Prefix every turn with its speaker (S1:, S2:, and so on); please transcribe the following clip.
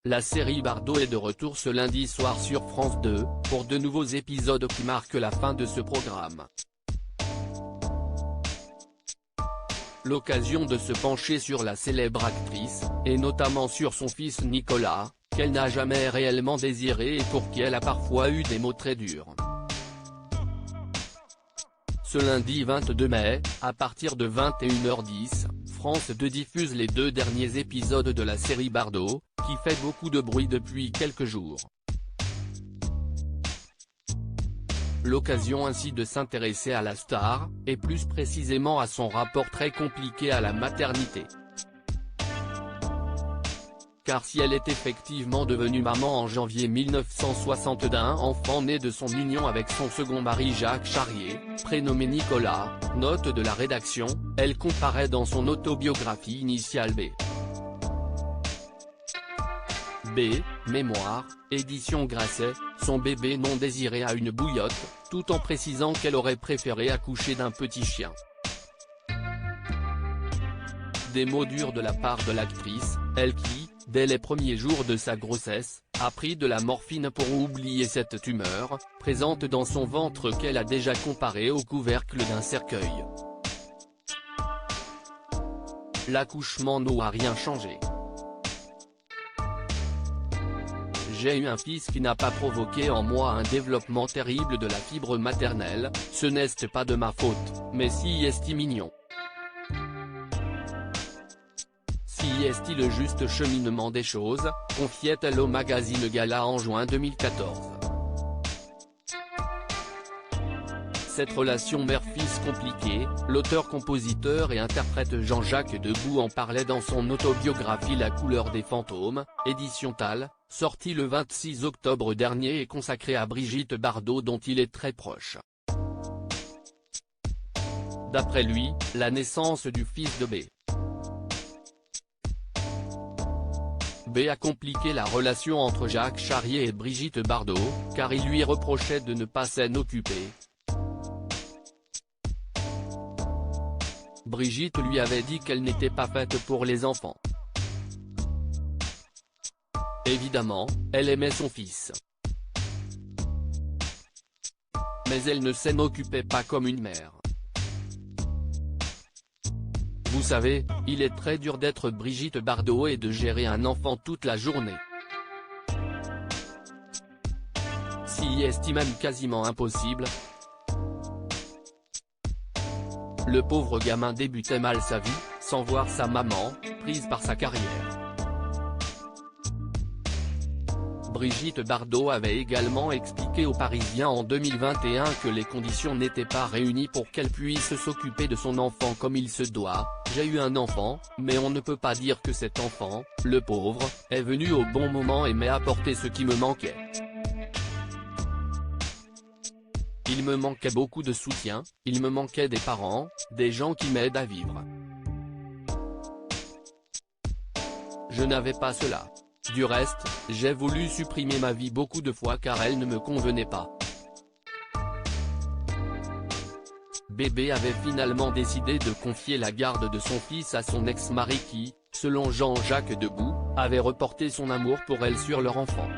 S1: La série Bardot est de retour ce lundi soir sur France 2, pour de nouveaux épisodes qui marquent la fin de ce programme. L'occasion de se pencher sur la célèbre actrice, et notamment sur son fils Nicolas, qu'elle n'a jamais réellement désiré et pour qui elle a parfois eu des mots très durs. Ce lundi 22 mai, à partir de 21h10, France 2 diffuse les 2 derniers épisodes de la série Bardot, qui fait beaucoup de bruit depuis quelques jours. L'occasion ainsi de s'intéresser à la star, et plus précisément à son rapport très compliqué à la maternité. Car si elle est effectivement devenue maman en janvier 1960 d'un enfant né de son union avec son second mari Jacques Charrier, prénommé Nicolas, note de la rédaction, elle comparait dans son autobiographie initiale Mémoire, édition Grasset, son bébé non désiré à une bouillotte, tout en précisant qu'elle aurait préféré accoucher d'un petit chien. Des mots durs de la part de l'actrice, elle qui, dès les premiers jours de sa grossesse, a pris de la morphine pour oublier cette tumeur, présente dans son ventre qu'elle a déjà comparée au couvercle d'un cercueil. L'accouchement n'a rien changé. J'ai eu un fils qui n'a pas provoqué en moi un développement terrible de la fibre maternelle, ce n'est pas de ma faute, mais si est mignon. Si est le juste cheminement des choses, confiait-elle au magazine Gala en juin 2014. Cette relation mère-fils compliquée, l'auteur-compositeur et interprète Jean-Jacques Debout en parlait dans son autobiographie La couleur des fantômes, édition Tal, sortie le 26 octobre dernier et consacrée à Brigitte Bardot dont il est très proche. D'après lui, la naissance du fils de B a compliqué la relation entre Jacques Charrier et Brigitte Bardot, car il lui reprochait de ne pas s'en occuper. Brigitte lui avait dit qu'elle n'était pas faite pour les enfants. Évidemment, elle aimait son fils. Mais elle ne s'en occupait pas comme une mère. Vous savez, il est très dur d'être Brigitte Bardot et de gérer un enfant toute la journée. Si est même quasiment impossible. Le pauvre gamin débutait mal sa vie, sans voir sa maman, prise par sa carrière. Brigitte Bardot avait également expliqué aux Parisiens en 2021 que les conditions n'étaient pas réunies pour qu'elle puisse s'occuper de son enfant comme il se doit. J'ai eu un enfant, mais on ne peut pas dire que cet enfant, le pauvre, est venu au bon moment et m'a apporté ce qui me manquait. Il me manquait beaucoup de soutien, il me manquait des parents, des gens qui m'aident à vivre. Je n'avais pas cela. Du reste, j'ai voulu supprimer ma vie beaucoup de fois car elle ne me convenait pas. Bébé avait finalement décidé de confier la garde de son fils à son ex-mari qui, selon Jean-Jacques Debout, avait reporté son amour pour elle sur leur enfant.